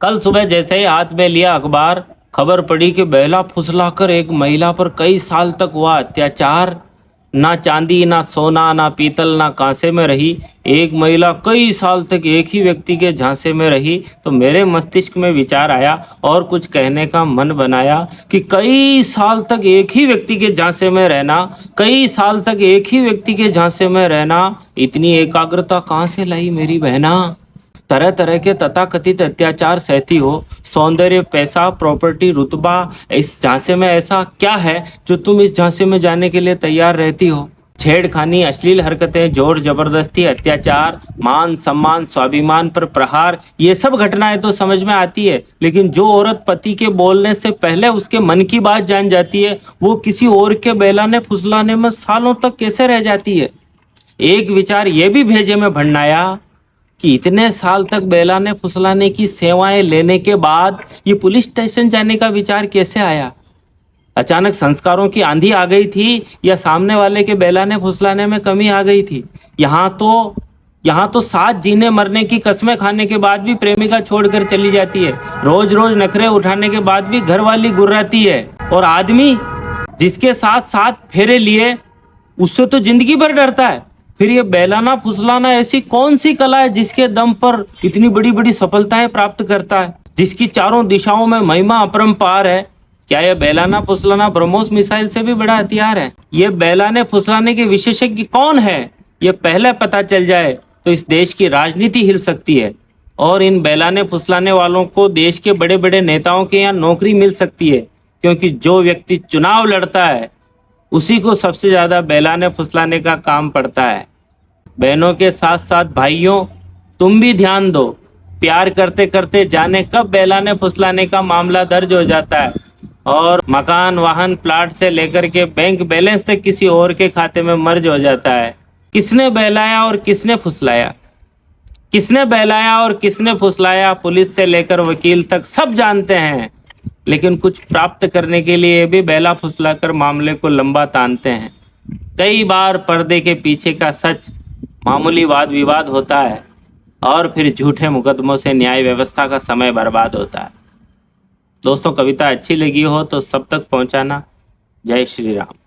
कल सुबह जैसे ही हाथ में लिया अखबार, खबर पड़ी कि बेला फुसलाकर एक महिला पर कई साल तक हुआ अत्याचार। ना चांदी, ना सोना, ना पीतल, ना कांसे में रही एक महिला कई साल तक एक ही व्यक्ति के झांसे में रही। तो मेरे मस्तिष्क में विचार आया और कुछ कहने का मन बनाया कि कई साल तक एक ही व्यक्ति के झांसे में रहना, कई साल तक एक ही व्यक्ति के झांसे में रहना, इतनी एकाग्रता कहाँ से लाई मेरी बहना। तरह तरह के तथाकथित अत्याचार सहती हो, सौंदर्य, पैसा, प्रॉपर्टी, रुतबा, इस झांसे में ऐसा क्या है जो तुम इस झांसे में जाने के लिए तैयार रहती हो। छेड़खानी, अश्लील हरकतें, जोर जबरदस्ती, अत्याचार, मान सम्मान, स्वाभिमान पर प्रहार, ये सब घटनाएं तो समझ में आती है, लेकिन जो औरत पति के बोलने से पहले उसके मन की बात जान जाती है, वो किसी और के बेलाने फुसलाने में सालों तक कैसे रह जाती है। एक विचार ये भी भेजे में भंडाया कि इतने साल तक बेलाने फुसलाने की सेवाएं लेने के बाद ये पुलिस स्टेशन जाने का विचार कैसे आया। अचानक संस्कारों की आंधी आ गई थी या सामने वाले के बेलाने फुसलाने में कमी आ गई थी। यहाँ तो साथ जीने मरने की कस्में खाने के बाद भी प्रेमिका छोड़कर चली जाती है। रोज रोज नखरे उठाने के बाद भी घरवाली गुर्राती है। और आदमी जिसके साथ साथ फेरे लिए उससे तो जिंदगी भर डरता है। फिर ये बेलाना फुसलाना ऐसी कौन सी कला है जिसके दम पर इतनी बड़ी बड़ी सफलताएं प्राप्त करता है, जिसकी चारों दिशाओं में महिमा अपरंपार है। क्या यह बेलाना फुसलाना ब्रह्मोस मिसाइल से भी बड़ा हथियार है? ये बेलाने फुसलाने के विशेषज्ञ कौन है, ये पहले पता चल जाए तो इस देश की राजनीति हिल सकती है और इन बेलाने फुसलाने वालों को देश के बड़े बड़े नेताओं के यहाँ नौकरी मिल सकती है, क्योंकि जो व्यक्ति चुनाव लड़ता है उसी को सबसे ज्यादा बेलाने फुसलाने का काम पड़ता है। बहनों के साथ साथ भाइयों, तुम भी ध्यान दो, प्यार करते करते जाने कब बेलाने फुसलाने का मामला दर्ज हो जाता है और मकान, वाहन, प्लाट से लेकर के बैंक बैलेंस तक किसी और के खाते में मर्ज हो जाता है। किसने बहलाया और किसने फुसलाया, किसने बहलाया और किसने फुसलाया, पुलिस से लेकर वकील तक सब जानते हैं, लेकिन कुछ प्राप्त करने के लिए भी बहला फुसलाकर मामले को लंबा तानते हैं। कई बार पर्दे के पीछे का सच मामूली वाद विवाद होता है और फिर झूठे मुकदमों से न्याय व्यवस्था का समय बर्बाद होता है। दोस्तों, कविता अच्छी लगी हो तो सब तक पहुंचाना। जय श्री राम।